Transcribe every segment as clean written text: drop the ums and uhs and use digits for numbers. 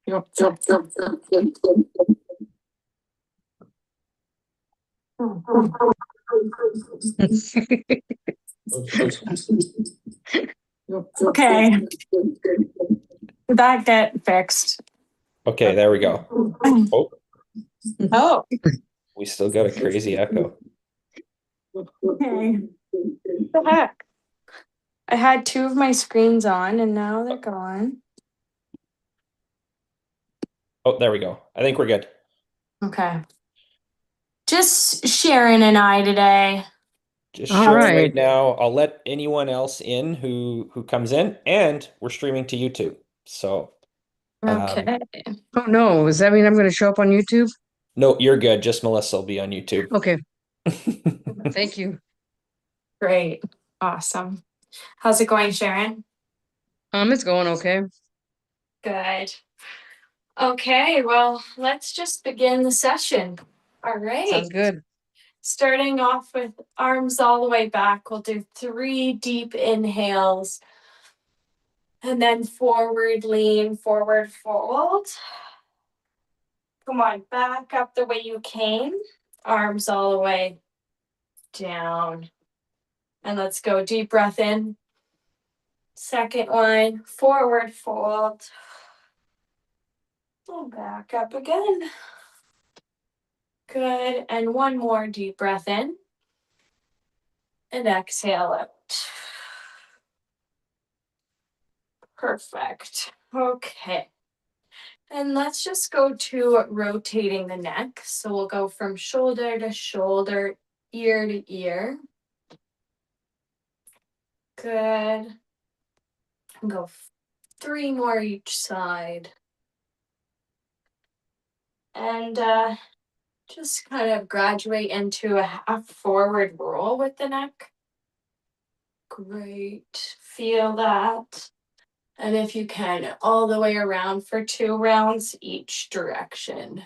Yep. Okay. Did that get fixed? Okay, there we go. Oh, Oh, we still got a crazy echo. okay. What the heck? I had two of my screens on and now they're gone. Oh, there we go. I think we're good. Okay. Just Sharon and I today. Just All sharing right. right now. I'll let anyone else in who comes in, and we're streaming to YouTube. So Okay. Oh no, does that mean I'm going to show up on YouTube? no, you're good. Just Melissa will be on YouTube. Okay, thank you. Great. Awesome. How's it going, Sharon? It's going okay. Good. Okay, well, let's just begin the session. All right. Sounds good. Starting off with arms all the way back, we'll do 3 deep inhales. And then forward lean, forward fold. Come on, back up the way you came. Arms all the way down. And let's go deep breath in. Second one, forward fold. And back up again. Good. And one more deep breath in. And exhale out. Perfect. Okay. And let's just go to rotating the neck. So we'll go from shoulder to shoulder, ear to ear. Good. And go 3 more each side. And just kind of graduate into a half forward roll with the neck. Great. Feel that. And if you can, all the way around for 2 rounds each direction.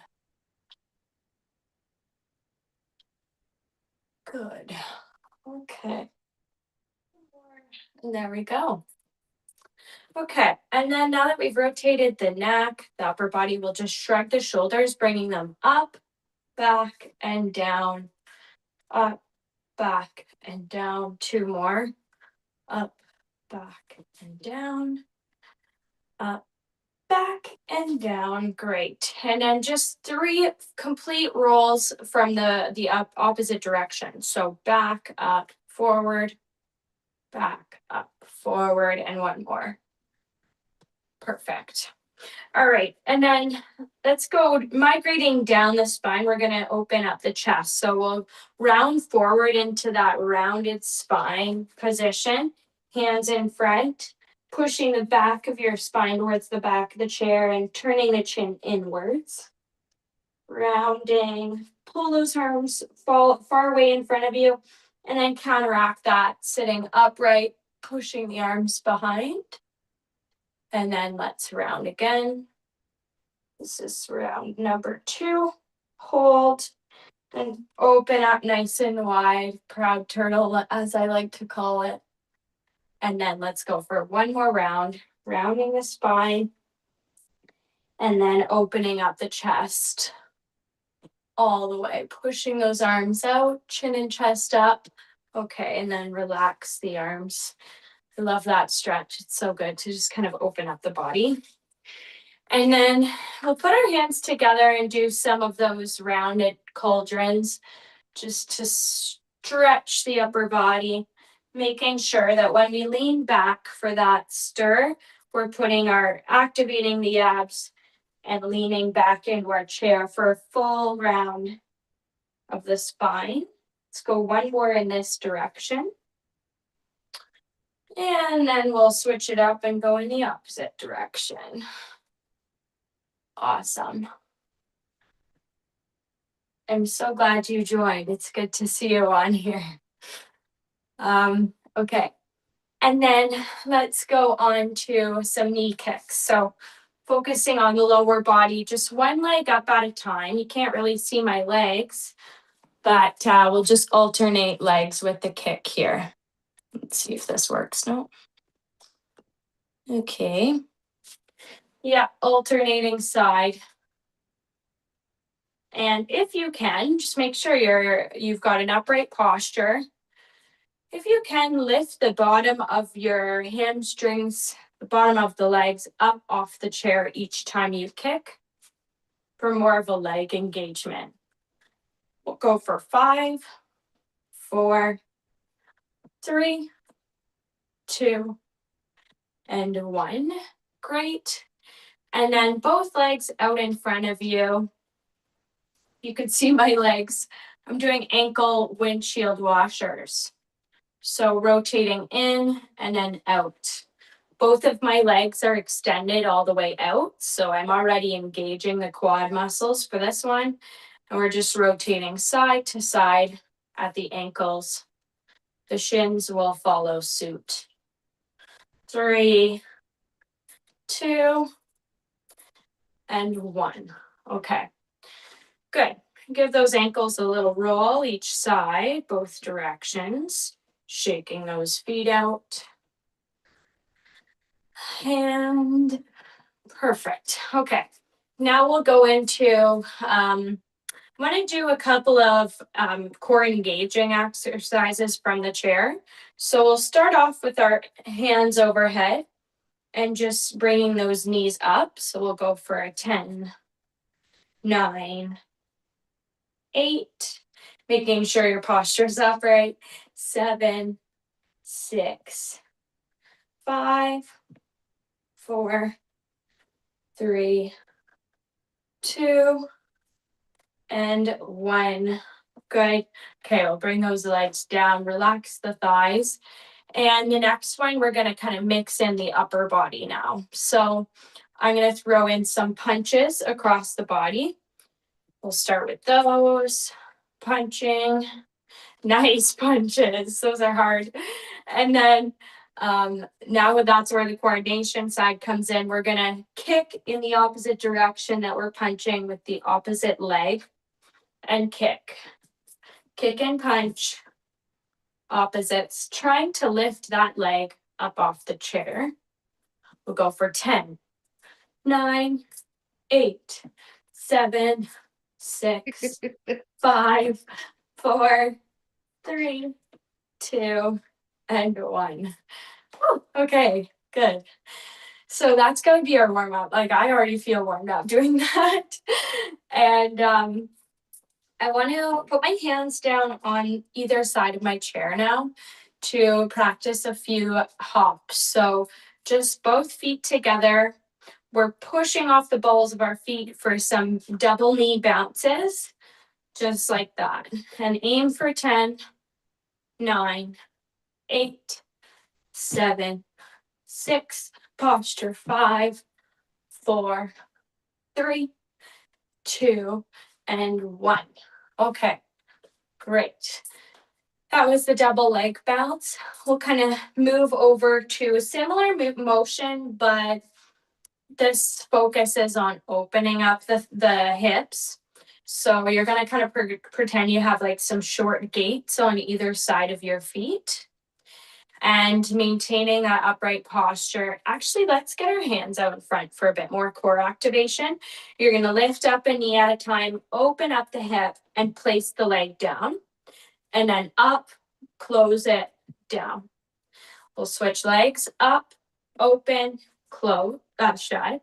Good. Okay. And there we go. Okay, and then now that we've rotated the neck, the upper body will just shrug the shoulders, bringing them up, back, and down. Up, back, and down. 2 more. Up, back, and down. Up, back, and down. Great. And then just 3 complete rolls from the opposite direction. So back, up, forward, back, up, forward, and 1 more. Perfect. All right, and then let's go migrating down the spine. We're going to open up the chest. So we'll round forward into that rounded spine position, hands in front, pushing the back of your spine towards the back of the chair and turning the chin inwards. Rounding, pull those arms far away in front of you, and then counteract that, sitting upright, pushing the arms behind. And then let's round again. This is round number 2. Hold and open up nice and wide. Proud turtle, as I like to call it. And then let's go for 1 more round. Rounding the spine. And then opening up the chest. All the way. Pushing those arms out. Chin and chest up. Okay, and then relax the arms. I love that stretch. It's so good to just kind of open up the body. And then we'll put our hands together and do some of those rounded cauldrons just to stretch the upper body, making sure that when we lean back for that stir, we're activating the abs and leaning back into our chair for a full round of the spine. Let's go 1 more in this direction. And then we'll switch it up and go in the opposite direction. Awesome. I'm so glad you joined. It's good to see you on here. Okay. And then let's go on to some knee kicks. So focusing on the lower body, just 1 leg up at a time. You can't really see my legs, but we'll just alternate legs with the kick here. Let's see if this works. No. Okay. Yeah, alternating side. And if you can, just make sure you've got an upright posture. If you can, lift the bottom of your hamstrings, the bottom of the legs up off the chair each time you kick for more of a leg engagement. We'll go for 5, 4, 3, 2, and 1. Great. And then both legs out in front of you. You can see my legs. I'm doing ankle windshield washers. So rotating in and then out. Both of my legs are extended all the way out. So I'm already engaging the quad muscles for this one. And we're just rotating side to side at the ankles. The shins will follow suit. 3, 2, and 1. Okay, good. Give those ankles a little roll each side, both directions. Shaking those feet out. And perfect. Okay, now we'll go into, I want to do a couple of core engaging exercises from the chair. So we'll start off with our hands overhead and just bringing those knees up. So we'll go for a 10, 9, 8, making sure your posture's upright, 7, 6, 5, 4, 3, 2, and 1. Good. Okay, we'll bring those legs down, relax the thighs. And the next one, we're going to kind of mix in the upper body now. So I'm going to throw in some punches across the body. We'll start with those. Punching. Nice punches. Those are hard. And then now that's where the coordination side comes in. We're going to kick in the opposite direction that we're punching with the opposite leg and kick. Kick and punch. Opposites. Trying to lift that leg up off the chair. We'll go for 10, 9, 8, 7, 6, 5, 4, 3, 2, and 1. Okay, good. So that's going to be our warm up. Like I already feel warmed up doing that. And I want to put my hands down on either side of my chair now to practice a few hops. So just both feet together. We're pushing off the balls of our feet for some double knee bounces, just like that. And aim for 10, 9, 8, 7, 6, posture 5, 4, 3, 2, and 1. Okay, great. That was the double leg bounce. We'll kind of move over to a similar motion, but this focuses on opening up the hips. So you're going to kind of pretend you have like some short gaits on either side of your feet. And maintaining that upright posture. Actually, let's get our hands out in front for a bit more core activation. You're going to lift up a knee at a time, open up the hip, and place the leg down. And then up, close it, down. We'll switch legs, up, open, close, shut,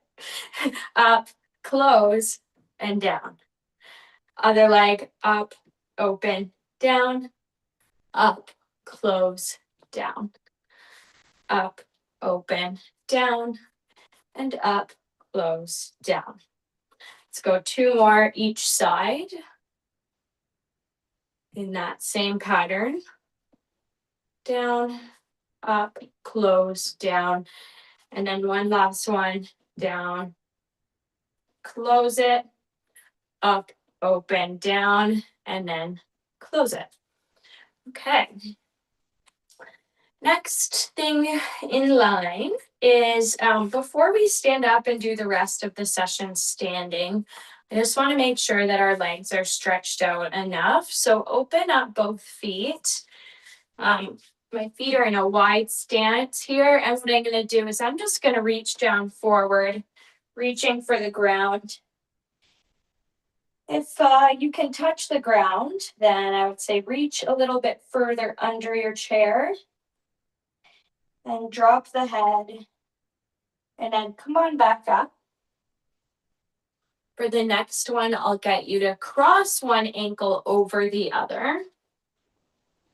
up, close, and down. Other leg, up, open, down, up, close, down, up, open, down, and up, close, down. Let's go 2 more each side in that same pattern. Down, up, close, down, and then one last one, down, close it, up, open, down, and then close it. Okay. Next thing in line is before we stand up and do the rest of the session standing, I just want to make sure that our legs are stretched out enough. So open up both feet. My feet are in a wide stance here, and what I'm gonna do is I'm just gonna reach down forward, reaching for the ground. If you can touch the ground, then I would say reach a little bit further under your chair. And drop the head. And then come on back up. For the next one, I'll get you to cross one ankle over the other.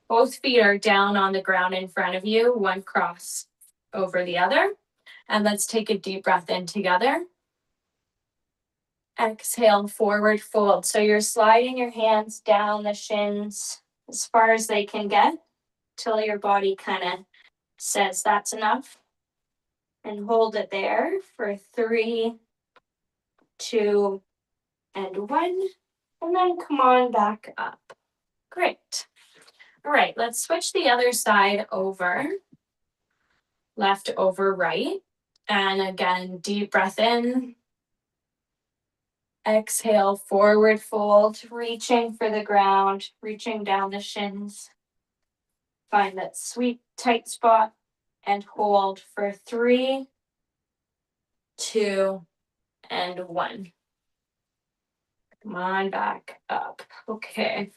Both feet are down on the ground in front of you, one cross over the other. And let's take a deep breath in together. Exhale, forward fold. So you're sliding your hands down the shins as far as they can get till your body kind of says that's enough. And hold it there for 3, 2, and 1. And then come on back up. Great. All right, let's switch the other side over. Left over right. And again, deep breath in. Exhale, forward fold, reaching for the ground, reaching down the shins. Find that sweet, tight spot and hold for 3, 2, and 1. Come on back up. Okay.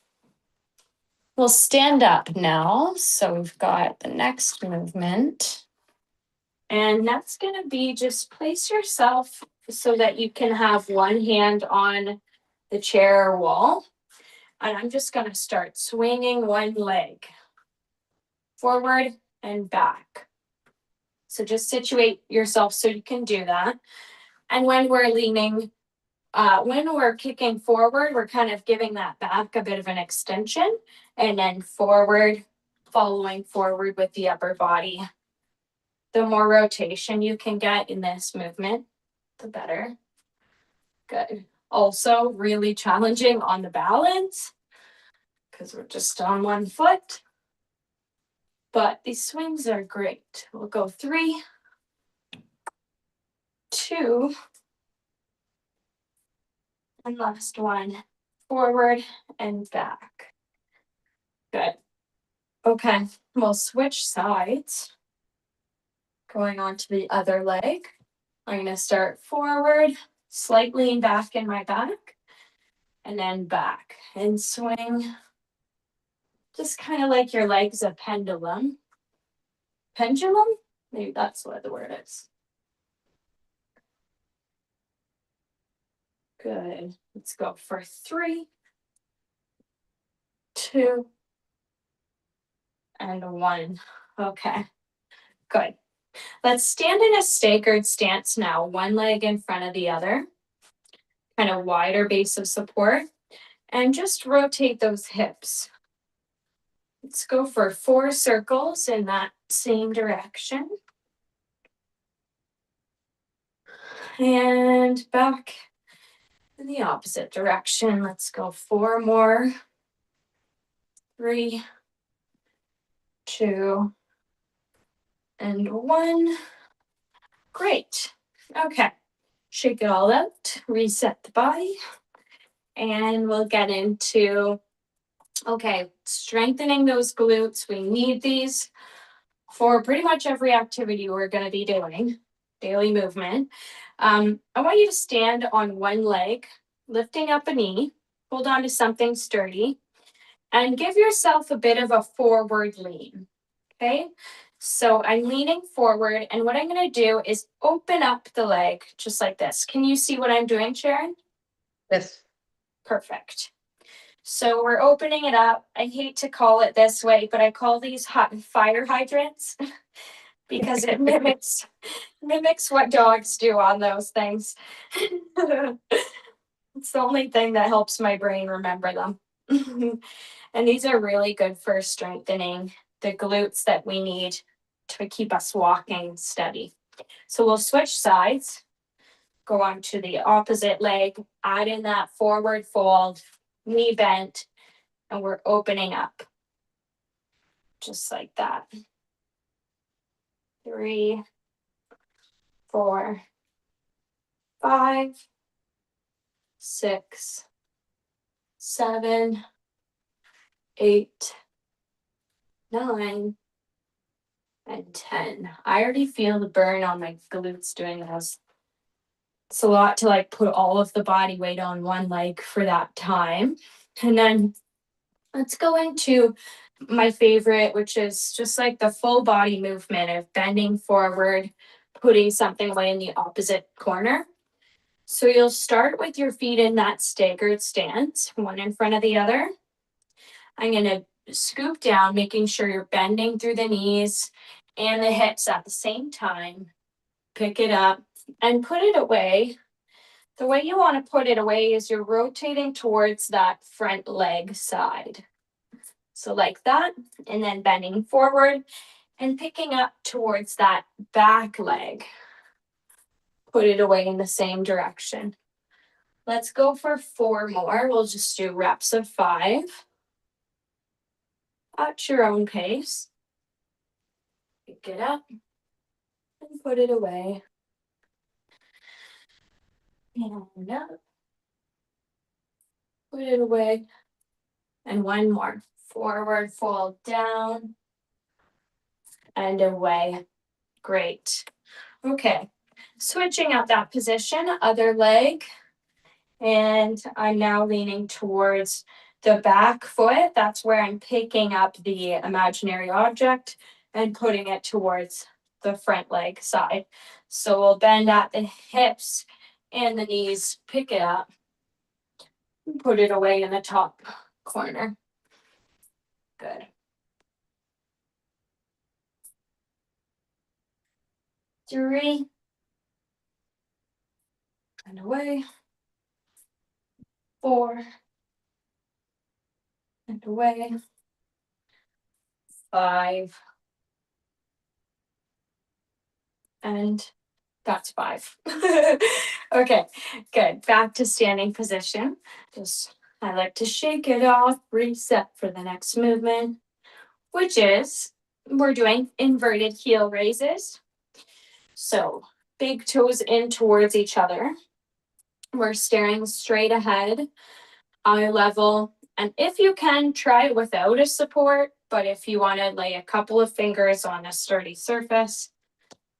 We'll stand up now. So we've got the next movement. And that's going to be just place yourself so that you can have one hand on the chair or wall. And I'm just going to start swinging one leg forward and back. So just situate yourself so you can do that. And when we're leaning, when we're kicking forward, we're kind of giving that back a bit of an extension, and then forward, following forward with the upper body. The more rotation you can get in this movement, the better. Good. Also really challenging on the balance because we're just on one foot. But these swings are great. We'll go 3, 2, and last one, forward and back. Good. Okay, we'll switch sides. Going on to the other leg. I'm going to start forward, slight lean back in my back, and then back and swing. Just kind of like your leg's a pendulum. Pendulum? Maybe that's what the word is. Good. Let's go for 3, 2, and 1. Okay, good. Let's stand in a staggered stance now, one leg in front of the other, kind of wider base of support, and just rotate those hips. Let's go for 4 circles in that same direction. And back in the opposite direction. Let's go 4 more. 3, 2, and 1. Great. Okay. Shake it all out, reset the body, and we'll get into, okay, strengthening those glutes. We need these for pretty much every activity we're going to be doing, daily movement. I want you to stand on one leg, lifting up a knee, hold on to something sturdy, and give yourself a bit of a forward lean, okay? So I'm leaning forward, and what I'm going to do is open up the leg just like this. Can you see what I'm doing, Sharon? Yes. Perfect. So we're opening it up. I hate to call it this way, but I call these hot fire hydrants because it mimics what dogs do on those things. It's the only thing that helps my brain remember them. And these are really good for strengthening the glutes that we need to keep us walking steady. So we'll switch sides, go on to the opposite leg, add in that forward fold, knee bent, and we're opening up. Just like that. 3, 4, 5, 6, 7, 8, 9, and 10. I already feel the burn on my glutes doing this. It's a lot to like put all of the body weight on one leg for that time. And then let's go into my favorite, which is just like the full body movement of bending forward, putting something away in the opposite corner. So you'll start with your feet in that staggered stance, one in front of the other. I'm going to scoop down, making sure you're bending through the knees and the hips at the same time. Pick it up and put it away. The way you want to put it away is you're rotating towards that front leg side. So like that, and then bending forward and picking up towards that back leg. Put it away in the same direction. Let's go for 4 more. We'll just do reps of 5 at your own pace. Pick it up and put it away. And up. Put it away. And 1 more. Forward fold down and away. Great. Okay. Switching out that position, other leg. And I'm now leaning towards the back foot. That's where I'm picking up the imaginary object and putting it towards the front leg side. So we'll bend at the hips and the knees, pick it up, and put it away in the top corner. Good. Three. And away. 4. And away. 5. And that's 5. Okay, good. Back to standing position. I like to shake it off, reset for the next movement, which is we're doing inverted heel raises. So big toes in towards each other. We're staring straight ahead, eye level. And if you can, try it without a support. But if you want to lay a couple of fingers on a sturdy surface,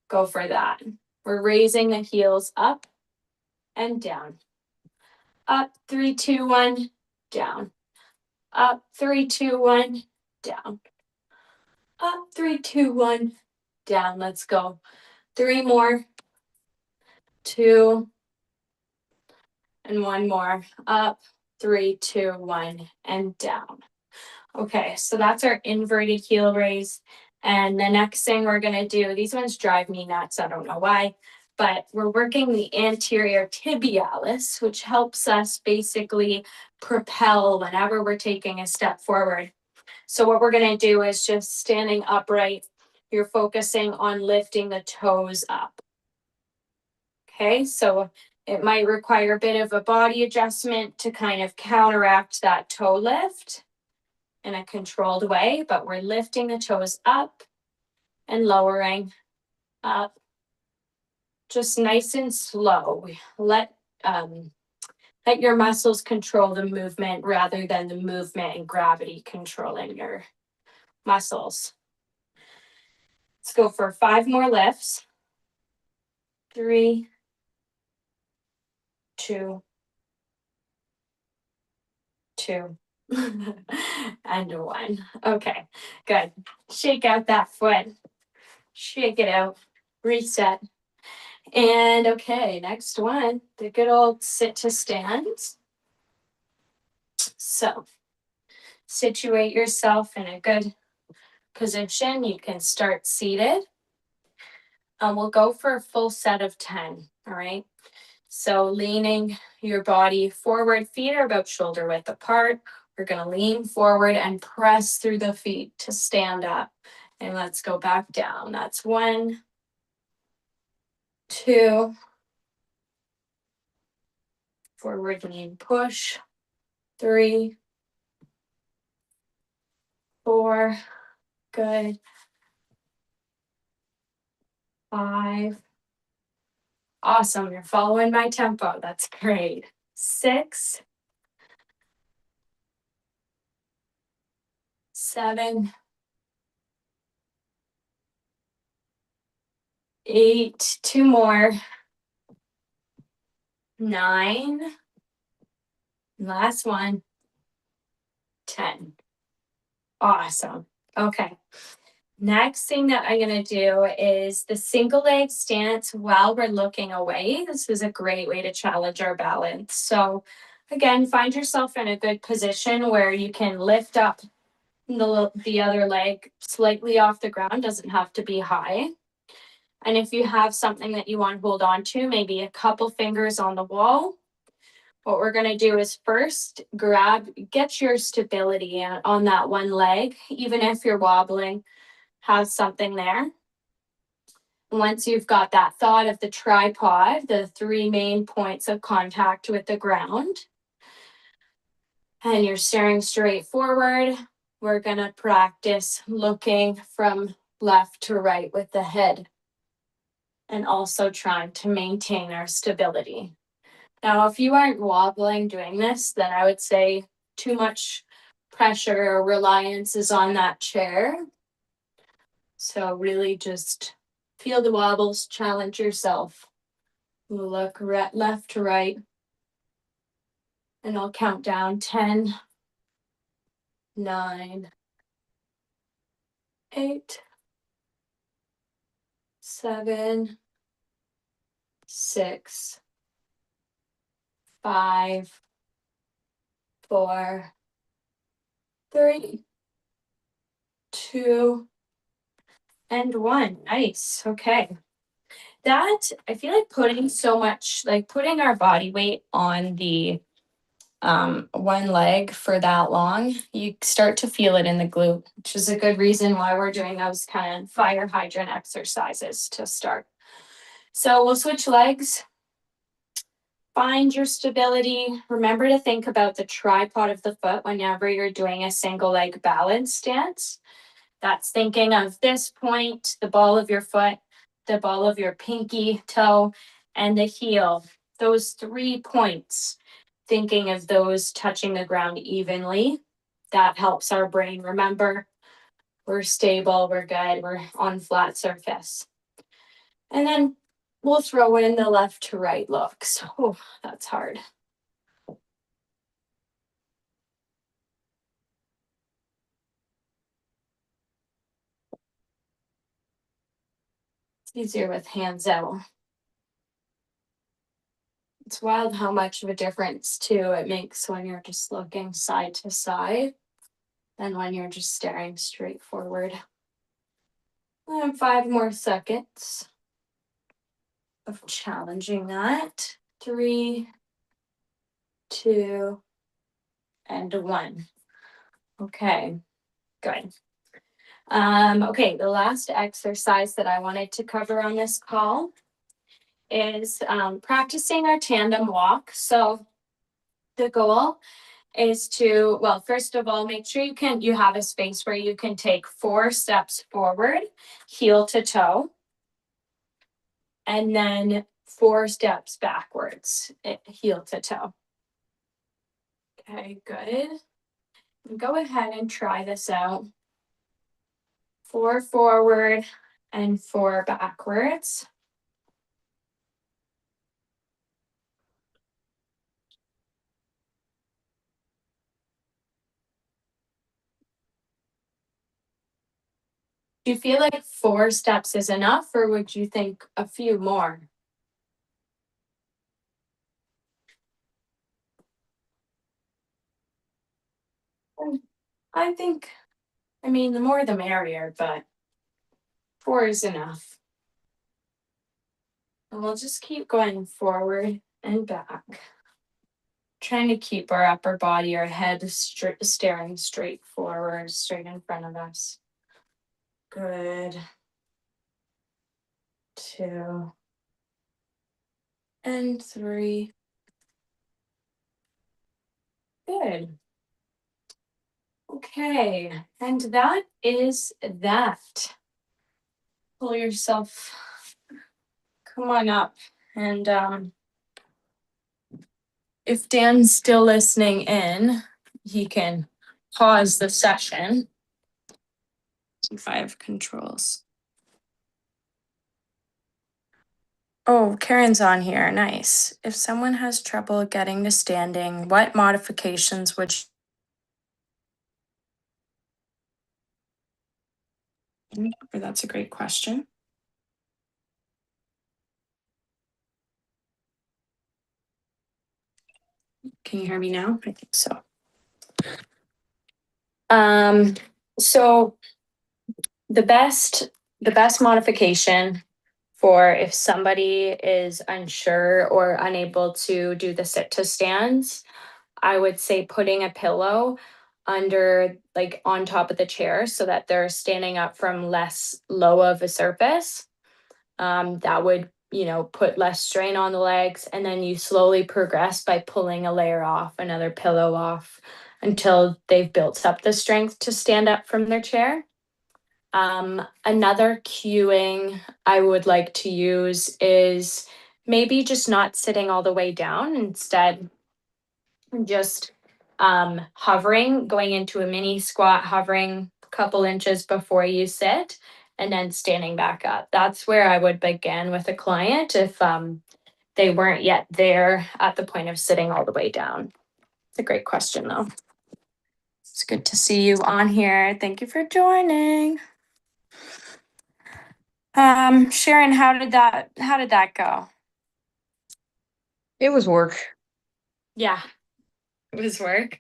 go for that. We're raising the heels up and down. Up, 3, 2, 1, down. Up, 3, 2, 1, down. Up, 3, 2, 1, down. Let's go. 3 more. 2. And 1 more. Up, 3, 2, 1, and down. Okay, so that's our inverted heel raise. And the next thing we're going to do, these ones drive me nuts. I don't know why, but we're working the anterior tibialis, which helps us basically propel whenever we're taking a step forward. So what we're going to do is just standing upright. You're focusing on lifting the toes up. Okay, so it might require a bit of a body adjustment to kind of counteract that toe lift in a controlled way, but we're lifting the toes up and lowering up, just nice and slow. Let your muscles control the movement rather than the movement and gravity controlling your muscles. Let's go for 5 more lifts. 3, 2, 2. And 1. Okay, good. Shake out that foot. Shake it out. Reset. And okay, next one, the good old sit to stand. So situate yourself in a good position. You can start seated. We'll go for a full set of 10. All right. So leaning your body forward, feet are about shoulder width apart. We're going to lean forward and press through the feet to stand up. And let's go back down. That's 1, 2. Forward lean push. 3, 4. Good. 5. Awesome. You're following my tempo. That's great. 6, 7, 8, 2 more. 9. Last one. 10. Awesome. Okay. Next thing that I'm going to do is the single leg stance while we're looking away. This is a great way to challenge our balance. So again, find yourself in a good position where you can lift up the other leg slightly off the ground, doesn't have to be high. And if you have something that you want to hold on to, maybe a couple fingers on the wall. What we're going to do is first get your stability on that one leg, even if you're wobbling, have something there. Once you've got that thought of the tripod, the 3 main points of contact with the ground, and you're staring straight forward, we're going to practice looking from left to right with the head and also trying to maintain our stability. Now, if you aren't wobbling doing this, then I would say too much pressure or reliance is on that chair. So really just feel the wobbles, challenge yourself. Look left to right. And I'll count down 10, 9, 8, 7, 6, 5, 4, 3, 2, and 1. Nice. Okay. That, I feel like putting our body weight on the one leg for that long, you start to feel it in the glute, which is a good reason why we're doing those kind of fire hydrant exercises to start. So we'll switch legs. Find your stability. Remember to think about the tripod of the foot whenever you're doing a single leg balance stance. That's thinking of this point, the ball of your foot, the ball of your pinky toe, and the heel. Those 3 points, thinking of those touching the ground evenly. That helps our brain remember we're stable, we're good, we're on flat surface. And then we'll throw in the left to right looks. Oh, that's hard. It's easier with hands out. It's wild how much of a difference too it makes when you're just looking side to side than when you're just staring straight forward. And 5 more seconds of challenging that. 3, 2, and 1. Okay, good. Okay, the last exercise that I wanted to cover on this call is practicing our tandem walk. So the goal is to, well, first of all, make sure you have a space where you can take 4 steps forward, heel to toe, and then 4 steps backwards, heel to toe. Okay, good. Go ahead and try this out. 4 forward and 4 backwards. Do you feel like 4 steps is enough, or would you think a few more? I think, the more the merrier, but 4 is enough. And we'll just keep going forward and back. Trying to keep our upper body, our head staring straight forward, straight in front of us. Good. 2. And 3. Good. Okay, and that is that. Pull yourself, come on up. And if Dan's still listening in, he can pause the session. If I have controls. Oh, Karen's on here. Nice. If someone has trouble getting to standing, what modifications would you? That's a great question. Can you hear me now? I think so. Um, so the best modification for if somebody is unsure or unable to do the sit to stands, I would say putting a pillow under, like, on top of the chair so that they're standing up from less low of a surface. That would, put less strain on the legs, and then you slowly progress by pulling a layer off, another pillow off, until they've built up the strength to stand up from their chair. Another cueing I would like to use is maybe just not sitting all the way down, instead just hovering, going into a mini squat, hovering a couple inches before you sit, and then standing back up. That's where I would begin with a client if they weren't yet there at the point of sitting all the way down. It's a great question, though. It's good to see you on here. Thank you for joining. Sharon, how did that go? It was work. Yeah, it was work.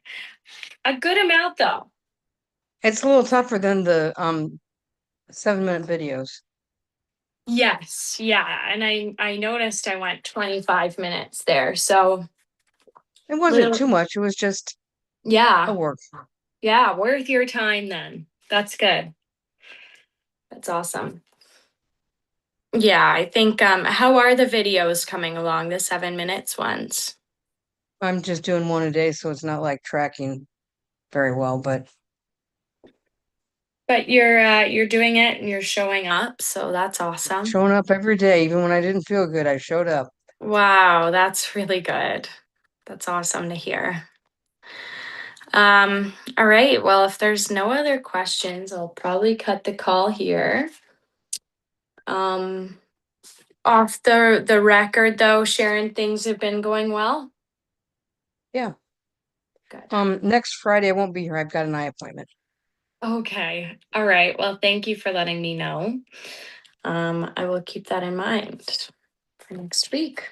A good amount, though. It's a little tougher than the 7-minute videos. Yes, yeah, and I noticed I went 25 minutes there. So, It wasn't little too much. It was just a yeah. work. Yeah, worth your time then. That's good. That's awesome. Yeah, I think how are the videos coming along, the 7 minutes ones? I'm just doing one a day, so it's not like tracking very well, but But you're doing it and you're showing up, so that's awesome. showing up every day, even when I didn't feel good, I showed up. Wow, that's really good. That's awesome to hear. All right. Well, if there's no other questions, I'll probably cut the call here. Off the record though, Sharon, things have been going well. Yeah. Good. Next Friday I won't be here. I've got an eye appointment. Okay. All right. Well, thank you for letting me know. I will keep that in mind for next week.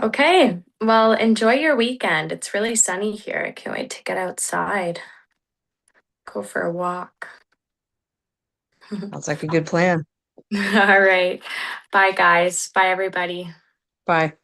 Okay. Well, enjoy your weekend. It's really sunny here. I can't wait to get outside. Go for a walk. Sounds like a good plan. All right. Bye, guys. Bye, everybody. Bye.